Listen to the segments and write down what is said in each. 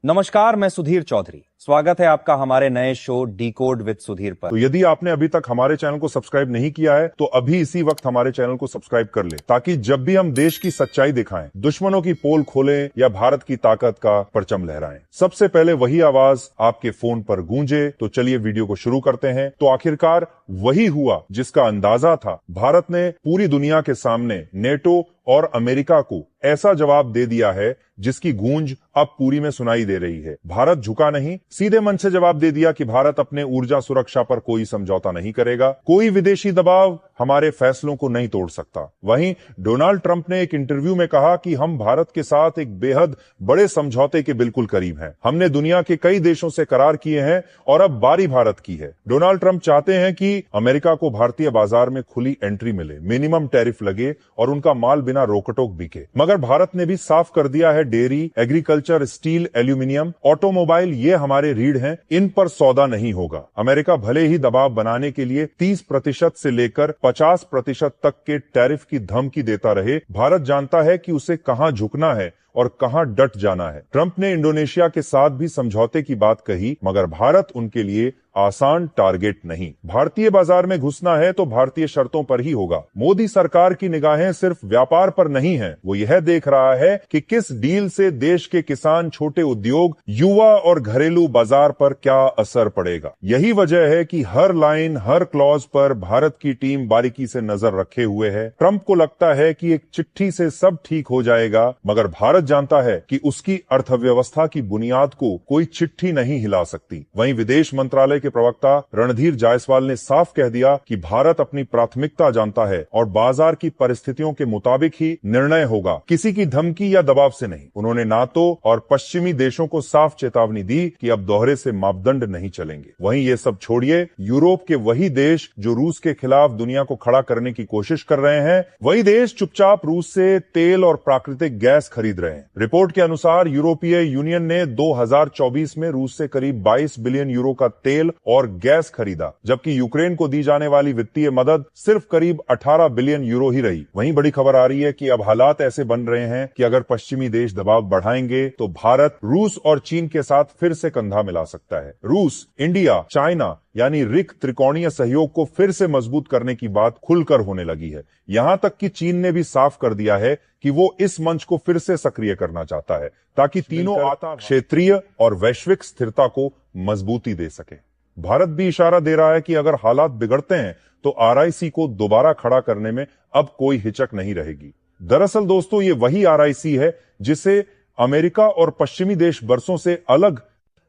नमस्कार, मैं सुधीर चौधरी। स्वागत है आपका हमारे नए शो डिकोड विद सुधीर पर। तो यदि आपने अभी तक हमारे चैनल को सब्सक्राइब नहीं किया है तो अभी इसी वक्त हमारे चैनल को सब्सक्राइब कर ले, ताकि जब भी हम देश की सच्चाई दिखाएं, दुश्मनों की पोल खोलें या भारत की ताकत का परचम लहराएं, सबसे पहले वही आवाज आपके फोन पर गूंजे। तो चलिए वीडियो को शुरू करते हैं। तो आखिरकार वही हुआ जिसका अंदाजा था। भारत ने पूरी दुनिया के सामने नेटो और अमेरिका को ऐसा जवाब दे दिया है जिसकी गूंज अब पूरी में सुनाई दे रही है। भारत झुका नहीं, सीधे मन से जवाब दे दिया कि भारत अपने ऊर्जा सुरक्षा पर कोई समझौता नहीं करेगा। कोई विदेशी दबाव हमारे फैसलों को नहीं तोड़ सकता। वहीं डोनाल्ड ट्रंप ने एक इंटरव्यू में कहा कि हम भारत के साथ एक बेहद बड़े समझौते के बिल्कुल करीब हैं। हमने दुनिया के कई देशों से करार किए हैं और अब बारी भारत की है। डोनाल्ड ट्रंप चाहते हैं कि अमेरिका को भारतीय बाजार में खुली एंट्री मिले, मिनिमम टैरिफ लगे और उनका माल बिना रोकटोक बिके। मगर भारत ने भी साफ कर दिया है, dairy, agriculture, steel, aluminium, automobile ये हमारे रीढ़ हैं, इन पर सौदा नहीं होगा। अमेरिका भले ही दबाव बनाने के लिए 30% से लेकर 50% तक के टैरिफ की धमकी देता रहे, भारत जानता है कि उसे कहां झुकना है और कहां डट जाना है। ट्रंप ने इंडोनेशिया के साथ भी समझौते की बात कही, मगर भारत उनके लिए आसान टारगेट नहीं। भारतीय बाजार में घुसना है तो भारतीय शर्तों पर ही होगा। मोदी सरकार की निगाहें सिर्फ व्यापार पर नहीं है, वो यह देख रहा है कि किस डील से देश के किसान, छोटे उद्योग, युवा और घरेलू बाजार पर क्या असर पड़ेगा। यही वजह है कि हर लाइन, हर क्लॉज पर भारत की टीम बारीकी से नजर रखे हुए है। ट्रंप को लगता है कि एक चिट्ठी से सब ठीक हो जाएगा, मगर भारत जानता है कि उसकी अर्थव्यवस्था की बुनियाद को कोई चिट्ठी नहीं हिला सकती। वहीं विदेश मंत्रालय के प्रवक्ता रणधीर जायसवाल ने साफ कह दिया कि भारत अपनी प्राथमिकता जानता है और बाजार की परिस्थितियों के मुताबिक ही निर्णय होगा, किसी की धमकी या दबाव से नहीं। उन्होंने नाटो और पश्चिमी देशों को साफ चेतावनी दी कि अब दोहरे से मापदंड नहीं चलेंगे। वहीं ये सब छोड़िए, यूरोप के वही देश जो रूस के खिलाफ दुनिया को खड़ा करने की कोशिश कर रहे हैं, वही देश चुपचाप रूस से तेल और प्राकृतिक गैस खरीद रहे हैं। रिपोर्ट के अनुसार यूरोपीय यूनियन ने 2024 में रूस से करीब 22 बिलियन यूरो का तेल और गैस खरीदा, जबकि यूक्रेन को दी जाने वाली वित्तीय मदद सिर्फ करीब 18 बिलियन यूरो ही रही। वहीं बड़ी खबर आ रही है कि अब हालात ऐसे बन रहे हैं कि अगर पश्चिमी देश दबाव बढ़ाएंगे तो भारत रूस और चीन के साथ फिर से कंधा मिला सकता है। रूस, इंडिया, चाइना यानी रिक त्रिकोणीय सहयोग को फिर से मजबूत करने की बात खुलकर होने लगी है। यहां तक कि चीन ने भी साफ कर दिया है कि वो इस मंच को फिर से सक्रिय करना चाहता है, ताकि तीनों आता क्षेत्रीय और वैश्विक स्थिरता को मजबूती दे सके। भारत भी इशारा दे रहा है कि अगर हालात बिगड़ते हैं तो आरआईसी को दोबारा खड़ा करने में अब कोई हिचक नहीं रहेगी। दरअसल दोस्तों, ये वही आरआईसी है जिसे अमेरिका और पश्चिमी देश बरसों से अलग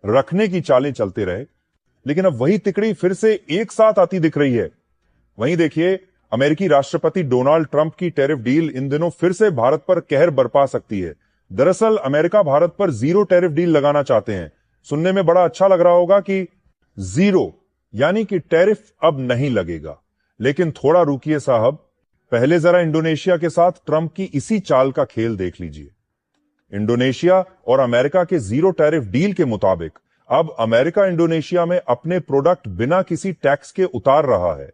रखने की चालें चलते रहे, लेकिन अब वही तिकड़ी फिर से एक साथ आती दिख रही है। वहीं देखिए, अमेरिकी राष्ट्रपति डोनाल्ड ट्रंप की टैरिफ डील इन दिनों फिर से भारत पर कहर बरपा सकती है। दरअसल अमेरिका भारत पर जीरो टैरिफ डील लगाना चाहते हैं। सुनने में बड़ा अच्छा लग रहा होगा कि जीरो यानी कि टैरिफ अब नहीं लगेगा, लेकिन थोड़ा रुकिए साहब, पहले जरा इंडोनेशिया के साथ ट्रंप की इसी चाल का खेल देख लीजिए। इंडोनेशिया और अमेरिका के जीरो टैरिफ डील के मुताबिक अब अमेरिका इंडोनेशिया में अपने प्रोडक्ट बिना किसी टैक्स के उतार रहा है,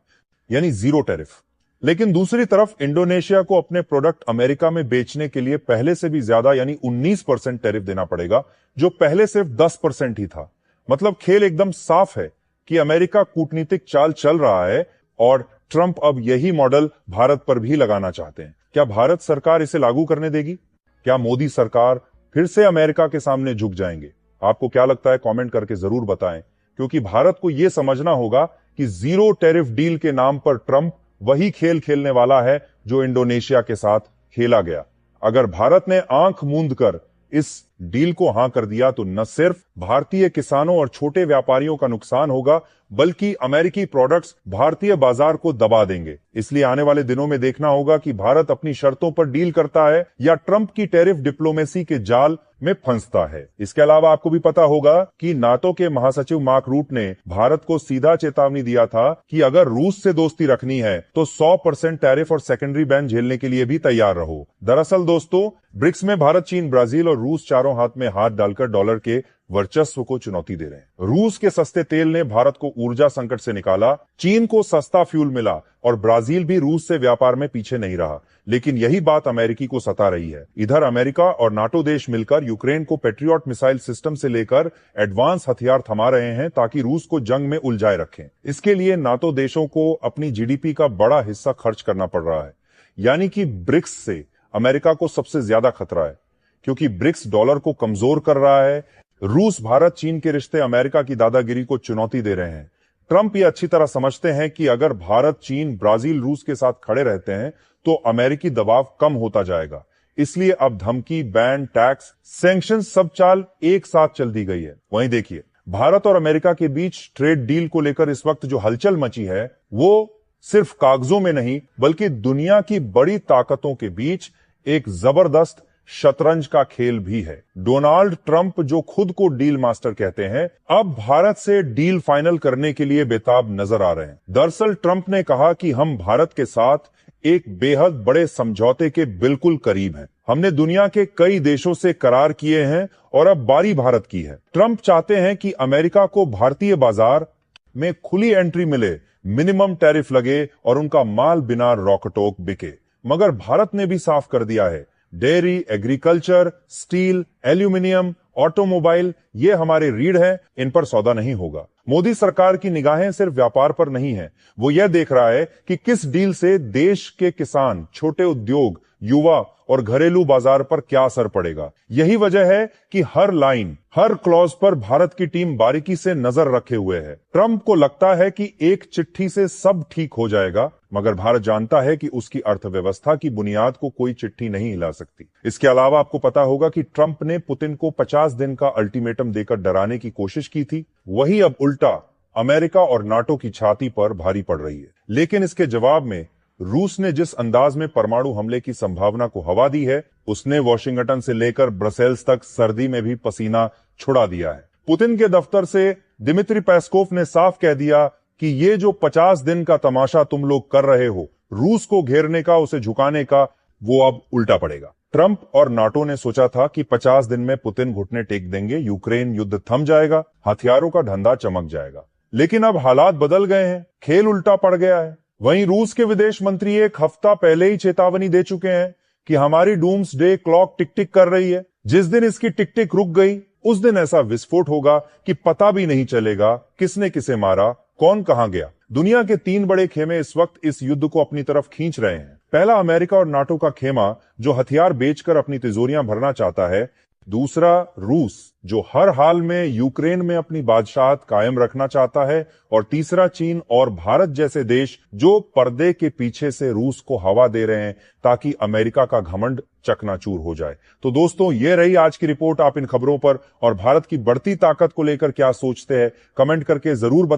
यानी जीरो टैरिफ। लेकिन दूसरी तरफ इंडोनेशिया को अपने प्रोडक्ट अमेरिका में बेचने के लिए पहले से भी ज्यादा यानी 19% टैरिफ देना पड़ेगा, जो पहले सिर्फ 10% ही था। मतलब खेल एकदम साफ है कि अमेरिका कूटनीतिक चाल चल रहा है और ट्रंप अब यही मॉडल भारत पर भी लगाना चाहते हैं। क्या भारत सरकार इसे लागू करने देगी? क्या मोदी सरकार फिर से अमेरिका के सामने झुक जाएंगे? आपको क्या लगता है? कमेंट करके जरूर बताएं, क्योंकि भारत को यह समझना होगा कि जीरो टैरिफ डील के नाम पर ट्रंप वही खेल खेलने वाला है जो इंडोनेशिया के साथ खेला गया। अगर भारत ने आंख मूंद कर इस डील को हां कर दिया तो न सिर्फ भारतीय किसानों और छोटे व्यापारियों का नुकसान होगा, बल्कि अमेरिकी प्रोडक्ट्स भारतीय बाजार को दबा देंगे। इसलिए आने वाले दिनों में देखना होगा कि भारत अपनी शर्तों पर डील करता है या ट्रंप की टैरिफ डिप्लोमेसी के जाल में फंसता है। इसके अलावा आपको भी पता होगा कि नाटो के महासचिव मार्क रूट ने भारत को सीधा चेतावनी दिया था कि अगर रूस से दोस्ती रखनी है तो 100% टैरिफ और सेकेंडरी बैन झेलने के लिए भी तैयार रहो। दरअसल दोस्तों, ब्रिक्स में भारत, चीन, ब्राजील और रूस चारों हाथ में हाथ डालकर डॉलर के वर्चस्व को चुनौती दे रहे हैं। रूस के सस्ते तेल ने भारत को ऊर्जा संकट से निकाला, चीन को सस्ता फ्यूल मिला और ब्राजील भी रूस से व्यापार में पीछे नहीं रहा। लेकिन यही बात अमेरिकी को सता रही है। इधर अमेरिका और नाटो देश मिलकर यूक्रेन को पेट्रियट मिसाइल सिस्टम से लेकर एडवांस हथियार थमा रहे हैं ताकि रूस को जंग में उलझाए रखें। इसके लिए नाटो देशों को अपनी जीडीपी का बड़ा हिस्सा खर्च करना पड़ रहा है। यानी कि ब्रिक्स से अमेरिका को सबसे ज्यादा खतरा है, क्योंकि ब्रिक्स डॉलर को कमजोर कर रहा है। रूस, भारत, चीन के रिश्ते अमेरिका की दादागिरी को चुनौती दे रहे हैं। ट्रंप ये अच्छी तरह समझते हैं कि अगर भारत, चीन, ब्राजील, रूस के साथ खड़े रहते हैं तो अमेरिकी दबाव कम होता जाएगा। इसलिए अब धमकी, बैन, टैक्स, सैंक्शन सब चाल एक साथ चल दी गई है। वहीं देखिए, भारत और अमेरिका के बीच ट्रेड डील को लेकर इस वक्त जो हलचल मची है वो सिर्फ कागजों में नहीं बल्कि दुनिया की बड़ी ताकतों के बीच एक जबरदस्त शतरंज का खेल भी है। डोनाल्ड ट्रंप, जो खुद को डील मास्टर कहते हैं, अब भारत से डील फाइनल करने के लिए बेताब नजर आ रहे हैं। दरअसल ट्रंप ने कहा कि हम भारत के साथ एक बेहद बड़े समझौते के बिल्कुल करीब हैं। हमने दुनिया के कई देशों से करार किए हैं और अब बारी भारत की है। ट्रंप चाहते हैं कि अमेरिका को भारतीय बाजार में खुली एंट्री मिले, मिनिमम टैरिफ लगे और उनका माल बिना रोक-टोक बिके। मगर भारत ने भी साफ कर दिया है, dairy, agriculture, steel, aluminium, automobile ये हमारे रीढ़ हैं, इन पर सौदा नहीं होगा। मोदी सरकार की निगाहें सिर्फ व्यापार पर नहीं है, वो यह देख रहा है कि किस डील से देश के किसान, छोटे उद्योग, युवा और घरेलू बाजार पर क्या असर पड़ेगा। यही वजह है कि हर लाइन, हर क्लॉज पर भारत की टीम बारीकी से नजर रखे हुए है। ट्रंप को लगता है कि एक चिट्ठी से सब ठीक हो जाएगा, मगर भारत जानता है कि उसकी अर्थव्यवस्था की बुनियाद को कोई चिट्ठी नहीं हिला सकती। इसके अलावा आपको पता होगा कि ट्रंप ने पुतिन को 50 दिन का अल्टीमेटम देकर डराने की कोशिश की थी। वही अब उल्टा अमेरिका और नाटो की छाती पर भारी पड़ रही है। लेकिन इसके जवाब में रूस ने जिस अंदाज में परमाणु हमले की संभावना को हवा दी है, उसने वॉशिंगटन से लेकर ब्रसेल्स तक सर्दी में भी पसीना छुड़ा दिया है। पुतिन के दफ्तर से दिमित्री पेस्कोव ने साफ कह दिया कि ये जो 50 दिन का तमाशा तुम लोग कर रहे हो, रूस को घेरने का, उसे झुकाने का, वो अब उल्टा पड़ेगा। ट्रंप और नाटो ने सोचा था कि 50 दिन में पुतिन घुटने टेक देंगे, यूक्रेन युद्ध थम जाएगा, हथियारों का धंधा चमक जाएगा। लेकिन अब हालात बदल गए हैं, खेल उल्टा पड़ गया है। वहीं रूस के विदेश मंत्री एक हफ्ता पहले ही चेतावनी दे चुके हैं कि हमारी डूम्सडे क्लॉक टिक टिक कर रही है। जिस दिन इसकी टिक टिक रुक गई, उस दिन ऐसा विस्फोट होगा कि पता भी नहीं चलेगा किसने किसे मारा, कौन कहां गया। दुनिया के 3 बड़े खेमे इस वक्त इस युद्ध को अपनी तरफ खींच रहे हैं। पहला अमेरिका और नाटो का खेमा, जो हथियार बेचकर अपनी तिजोरियां भरना चाहता है। दूसरा रूस, जो हर हाल में यूक्रेन में अपनी बादशाहत कायम रखना चाहता है। और तीसरा चीन और भारत जैसे देश, जो पर्दे के पीछे से रूस को हवा दे रहे हैं ताकि अमेरिका का घमंड चकनाचूर हो जाए। तो दोस्तों, ये रही आज की रिपोर्ट। आप इन खबरों पर और भारत की बढ़ती ताकत को लेकर क्या सोचते हैं, कमेंट करके जरूर बताएं।